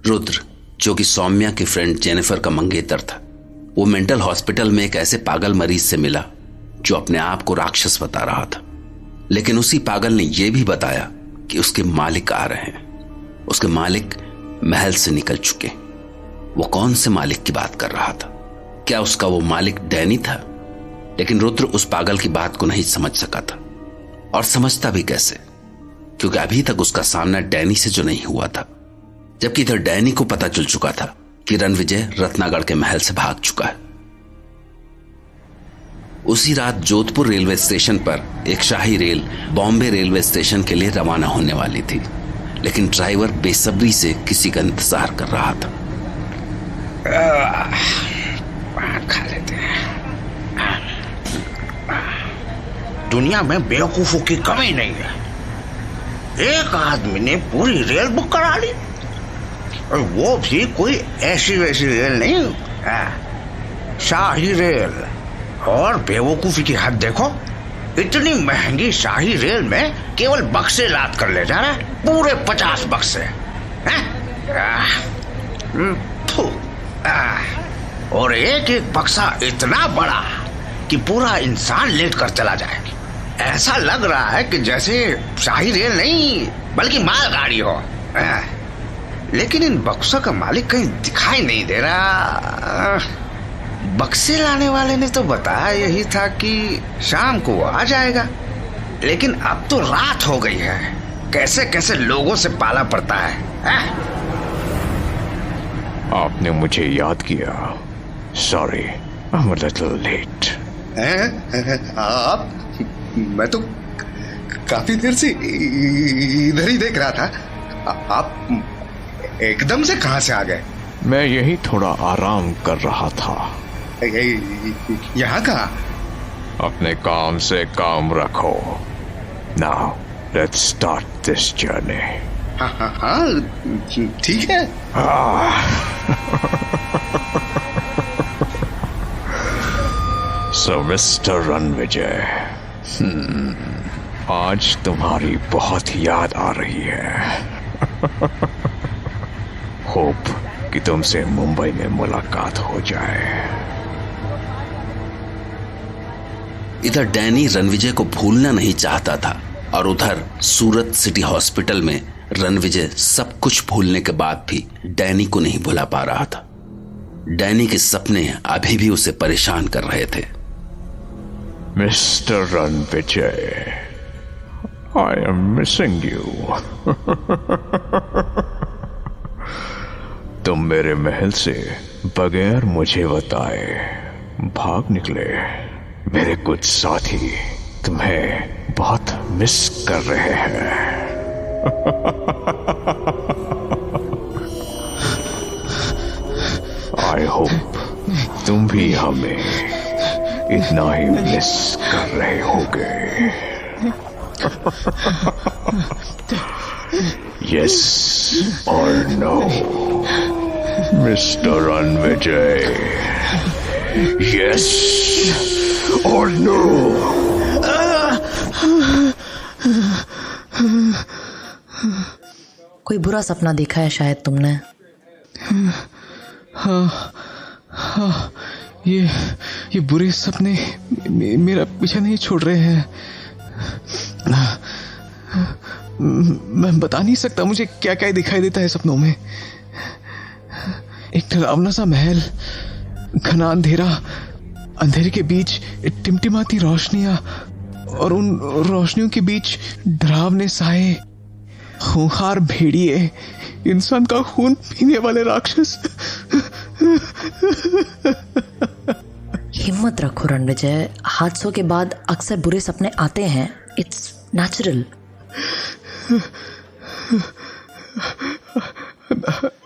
रुद्र, जो कि सौम्या की फ्रेंड जेनिफर का मंगेतर था, वो मेंटल हॉस्पिटल में एक ऐसे पागल मरीज से मिला जो अपने आप को राक्षस बता रहा था। लेकिन उसी पागल ने यह भी बताया कि उसके मालिक आ रहे हैं। उसके मालिक महल से निकल चुके। वो कौन से मालिक की बात कर रहा था? क्या उसका वो मालिक डैनी था? लेकिन रुद्र उस पागल की बात को नहीं समझ सका था, और समझता भी कैसे, क्योंकि अभी तक उसका सामना डैनी से जो नहीं हुआ था। जबकि इधर डैनी को पता चल चुका था कि रणविजय रत्नागढ़ के महल से भाग चुका है। उसी रात जोधपुर रेलवे स्टेशन पर एक शाही रेल बॉम्बे रेलवे स्टेशन के लिए रवाना होने वाली थी, लेकिन ड्राइवर बेसब्री से किसी का इंतजार कर रहा था। खा लेते हैं। दुनिया में बेवकूफों की कमी नहीं है। एक आदमी ने पूरी रेल बुक करा ली, और वो भी कोई ऐसी वैसी रेल नहीं, शाही रेल। और बेवकूफी की हद देखो, इतनी महंगी शाही रेल में केवल बक्से लाद कर ले जा रहा है, पूरे 50 बक्से। और एक एक बक्सा इतना बड़ा कि पूरा इंसान लेट कर चला जाए। ऐसा लग रहा है कि जैसे शाही रेल नहीं बल्कि मालगाड़ी हो। लेकिन इन बक्सों का मालिक कहीं दिखाई नहीं दे रहा। बक्से लाने वाले ने तो बताया यही था कि शाम को वो आ जाएगा, लेकिन अब तो रात हो गई है। कैसे कैसे लोगों से पाला पड़ता है। आपने मुझे याद किया। Sorry, I'm a little late. आप? मैं तो काफी देर से इधर ही देख रहा था। आप एकदम से कहां से आ गए? मैं यही थोड़ा आराम कर रहा था। यहाँ कहाँ? अपने काम से काम रखो। Now, let's start this journey. हाँ, ठीक है। So, Mr. रणविजय, आज तुम्हारी बहुत याद आ रही है। होप कि तुमसे मुंबई में मुलाकात हो जाए। इधर डैनी रणविजय को भूलना नहीं चाहता था, और उधर सूरत सिटी हॉस्पिटल में रणविजय सब कुछ भूलने के बाद भी डैनी को नहीं भुला पा रहा था। डैनी के सपने अभी भी उसे परेशान कर रहे थे। Mister Ranvijay, I am missing you. तुम मेरे महल से बगैर मुझे बताए भाग निकले। मेरे कुछ साथी तुम्हें बहुत मिस कर रहे हैं। I hope तुम भी हमें इतना ही मिस कर रहे होगे। Yes or no, Mr. Ranvijay? Yes or no? कोई बुरा सपना देखा है शायद तुमने। हाँ, ये बुरे सपने मेरा पीछा नहीं छोड़ रहे हैं। मैं बता नहीं सकता मुझे क्या क्या दिखाई देता है सपनों में। एक डरावना सा महल, घना अंधेरा, अंधेरे के बीच टिमटिमाती रोशनियां, और उन रोशनियों के बीच डरावने साए, खूंखार भेड़िए, इंसान का खून पीने वाले राक्षस। हिम्मत रखो रणविजय, हादसों के बाद अक्सर बुरे सपने आते हैं। It's natural.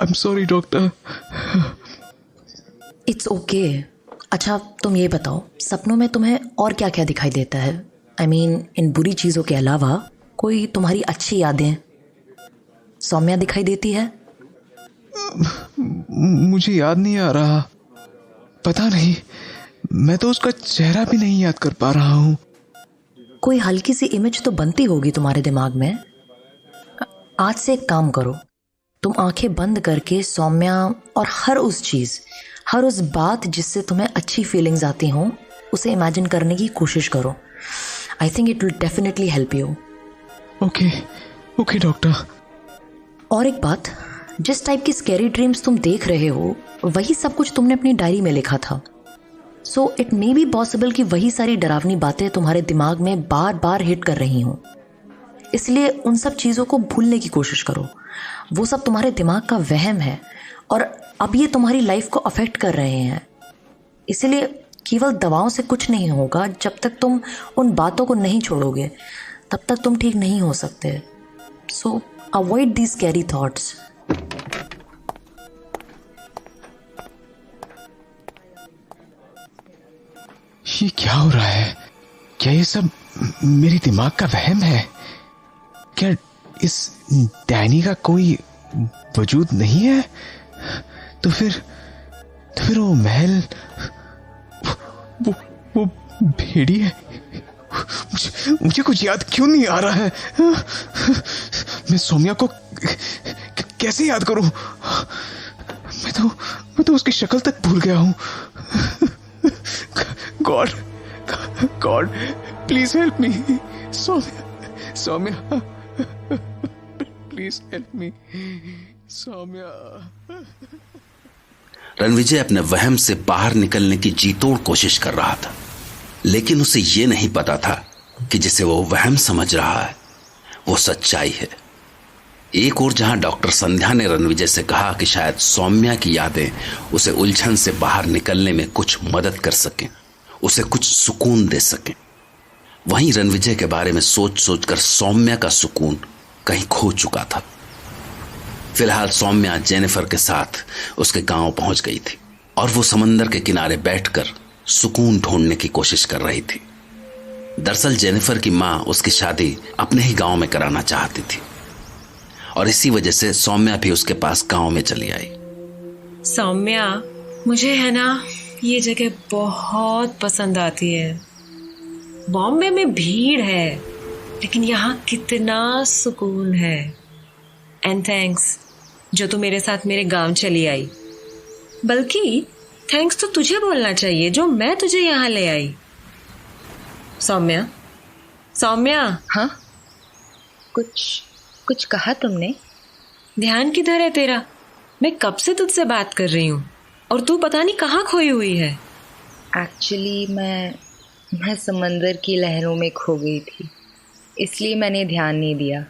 I'm sorry doctor. It's okay. अच्छा तुम ये बताओ, सपनों में तुम्हें और क्या क्या दिखाई देता है? आई मीन इन बुरी चीजों के अलावा कोई तुम्हारी अच्छी यादें? सौम्या दिखाई देती है? मुझे याद नहीं आ रहा, पता नहीं, मैं तो उसका चेहरा भी नहीं याद कर पा रहा हूँ। कोई हल्की सी इमेज तो बनती होगी तुम्हारे दिमाग में। आज से एक काम करो, तुम आंखें बंद करके सौम्या और हर उस चीज़, हर उस बात जिससे तुम्हें अच्छी फीलिंग्स आती हों, उसे इमेजिन करने की कोशिश करो। I think it will definitely help you. Okay doctor. और एक बात, जिस टाइप की स्कैरी ड्रीम्स तुम देख रहे हो वही सब कुछ तुमने अपनी डायरी में लिखा था। So it may be possible कि वही सारी डरावनी बातें तुम्हारे दिमाग में बार बार हिट कर रही हों। इसलिए उन सब चीज़ों को भूलने की कोशिश करो। वो सब तुम्हारे दिमाग का वहम है और अब ये तुम्हारी लाइफ को अफेक्ट कर रहे हैं। इसलिए केवल दवाओं से कुछ नहीं होगा। जब तक तुम उन बातों को नहीं छोड़ोगे तब तक तुम ठीक नहीं हो सकते। सो अवॉइड दीज स्कैरी थॉट्स। ये क्या हो रहा है? क्या ये सब मेरे दिमाग का वहम है? क्या इस डैनी का कोई वजूद नहीं है? तो फिर वो महल, वो भेड़ी है। मुझे कुछ याद क्यों नहीं आ रहा है? मैं सौम्या को कैसे याद करूं? मैं तो उसकी शक्ल तक भूल गया हूं। God please help me. Saumya please help me Saumya. Ranvijay अपने वहम से बाहर निकलने की जीतोड़ कोशिश कर रहा था, लेकिन उसे यह नहीं पता था कि जिसे वो वहम समझ रहा है वो सच्चाई है। एक और जहां डॉक्टर संध्या ने रणविजय से कहा कि शायद सौम्या की यादें उसे उलझन से बाहर निकलने में कुछ मदद कर सकें, उसे कुछ सुकून दे सकें, वहीं रणविजय के बारे में सोच सोचकर सौम्या का सुकून कहीं खो चुका था। फिलहाल सौम्या जेनिफर के साथ उसके गांव पहुंच गई थी और वो समंदर के किनारे बैठकर सुकून ढूंढने की कोशिश कर रही थी। दरअसल जेनिफर की मां उसकी शादी अपने ही गांव में कराना चाहती थी और इसी वजह से सौम्या भी उसके पास गांव में चली आई। सौम्या, मुझे है ना ये जगह बहुत पसंद आती है। बॉम्बे में भीड़ है लेकिन यहाँ कितना सुकून है। एंड थैंक्स जो तू मेरे साथ मेरे गांव चली आई। बल्कि थैंक्स तो तुझे बोलना चाहिए जो मैं तुझे यहाँ ले आई। सौम्या। हाँ, कुछ कहा तुमने? ध्यान किधर है तेरा? मैं कब से तुझसे बात कर रही हूँ और तू पता नहीं कहाँ खोई हुई है। एक्चुअली मैं समंदर की लहरों में खो गई थी, इसलिए मैंने ध्यान नहीं दिया।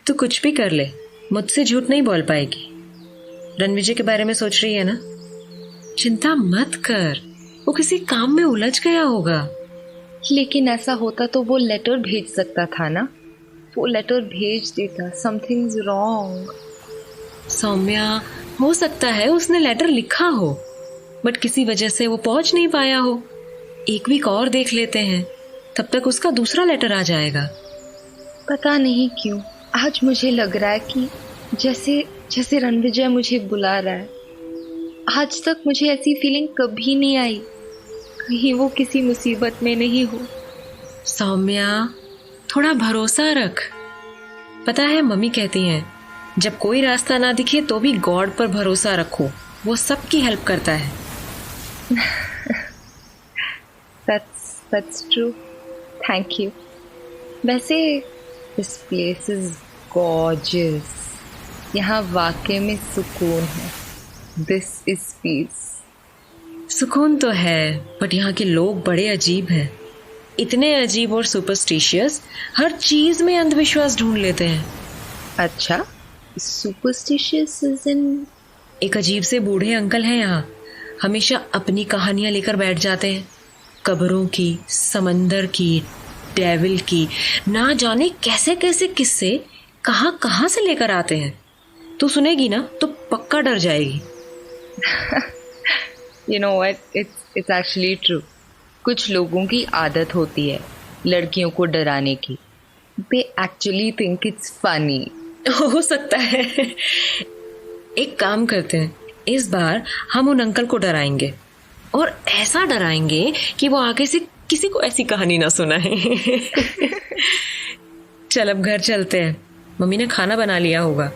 तू कुछ भी कर ले, मुझसे झूठ नहीं बोल पाएगी। रणविजय के बारे में सोच रही है ना? चिंता मत कर, वो किसी काम में उलझ गया होगा। लेकिन ऐसा होता तो वो लेटर भेज सकता था ना। वो लेटर भेज देता। Somethings wrong. सौम्या, हो सकता है उसने लेटर लिखा हो बट किसी वजह से वो पहुंच नहीं पाया हो। एक वीक और देख लेते हैं, तब तक उसका दूसरा लेटर आ जाएगा। पता नहीं क्यों आज मुझे लग रहा है कि जैसे रणविजय मुझे बुला रहा है। आज तक मुझे ऐसी फीलिंग कभी नहीं आई, कहीं वो किसी मुसीबत में नहीं हो। सौम्या, थोड़ा भरोसा रख। पता है मम्मी कहती हैं जब कोई रास्ता ना दिखे तो भी गॉड पर भरोसा रखो, वो सबकी हेल्प करता है। That's true. Thank you. वैसे this place is gorgeous. यहाँ वाकई में सुकून है। This is peace. सुकून तो है बट यहाँ के लोग बड़े अजीब हैं। इतने अजीब और सुपरस्टिशियस, हर चीज में अंधविश्वास ढूंढ लेते हैं। अच्छा, सुपरस्टिशियस इज इन? एक अजीब से बूढ़े अंकल हैं यहाँ, हमेशा अपनी कहानियां लेकर बैठ जाते हैं। कब्रों की, समंदर की, डेविल की, ना जाने कैसे कैसे किस्से कहाँ कहाँ से लेकर आते हैं। तू सुनेगी ना तो पक्का डर जाएगी। You know what? It's actually true. कुछ लोगों की आदत होती है लड़कियों को डराने की। They actually think it's funny. हो सकता है। एक काम करते हैं, इस बार हम उन अंकल को डराएंगे और ऐसा डराएंगे कि वो आगे से किसी को ऐसी कहानी ना सुनाए। चल अब घर चलते हैं, मम्मी ने खाना बना लिया होगा।